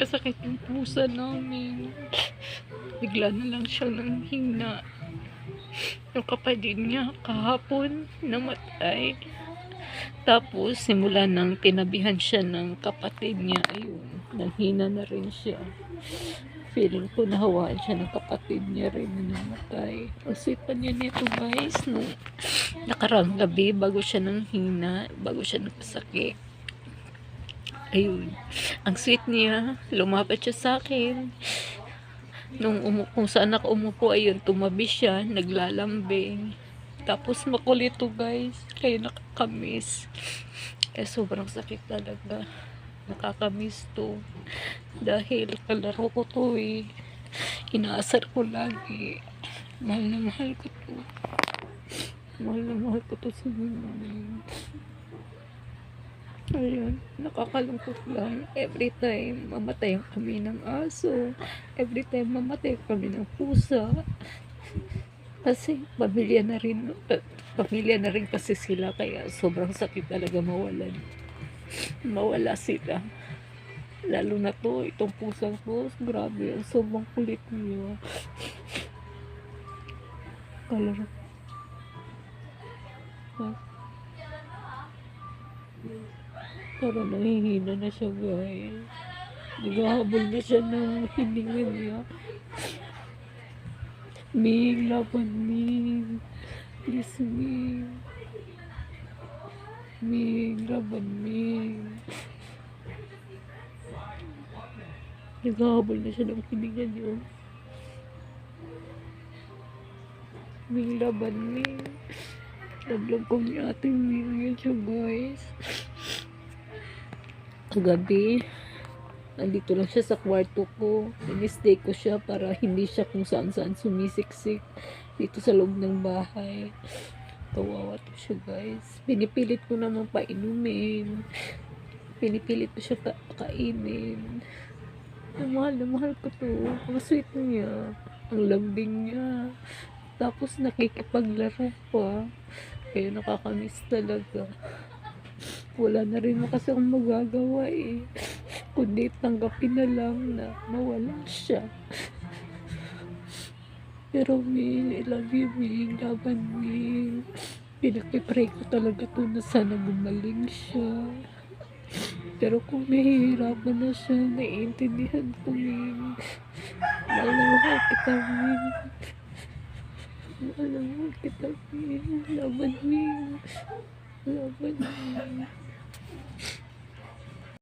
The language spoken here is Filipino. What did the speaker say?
Nagkasakit yung pusa namin. Bigla na lang siya nanghina. Yung kapatid niya kahapon namatay. Tapos simula nang tinabihan siya ng kapatid niya, ayun, nanghina na rin siya. Feeling ko nahawaan siya ng kapatid niya rin na namatay. Ang sweet pa niya nito guys, nung nakarang gabi bago siya nanghina, bago siya nagkasakit. Ayun, ang sweet niya, lumapit siya sa akin. Kung saan ako umupo, ayun, tumabi siya, naglalambing. Tapos makulit to guys, kaya nakakamiss. Sobrang sakit talaga. Nakakamiss to. Dahil kalaro ko to eh. Inaasar ko lagi. Mahal na mahal ko to. Mahal na mahal ko to si Miming. Ayun, nakakalungkot lang. Every time mamatay kami ng aso. Every time mamatay kami ng pusa. Kasi pamilya na rin kasi sila, kaya sobrang sakit talaga mawala sila. Lalo na to, itong pusang to, grabe, ang sobrang kulit niya. Kalaro. Parang nahihina na siya guys. Naghahabol na siya ng hininga niya. Ming, laban Ming. Please Ming. Ming, laban Ming. Naghahabol na siya ng hininga niya. Ming, laban Ming. Naglagkom niya ating Ming yun siya guys. Kagabi, nandito lang siya sa kwarto ko. Ministay ko siya para hindi siya kung saan sumisiksik dito sa loob ng bahay. Kawawa to siya guys. Pinipilit ko naman painumin. Pinipilit ko siya kainin. Na mahal ko to. Ang sweet niya. Ang lambing niya. Tapos nakikipaglaro pa. Kaya nakakamiss talaga. Wala na rin kasi akong magagawa eh. Kundi tanggapin na lang na mawala siya. Pero Ming, I love you Ming, laban Ming. Pinakipray ko talaga to na sana gumaling siya. Pero kung nahihirapan na siya, naiintindihan ko Ming. Mahal na mahal kita Ming. Mahal na mahal kita Ming. Laban Ming. Laban Ming.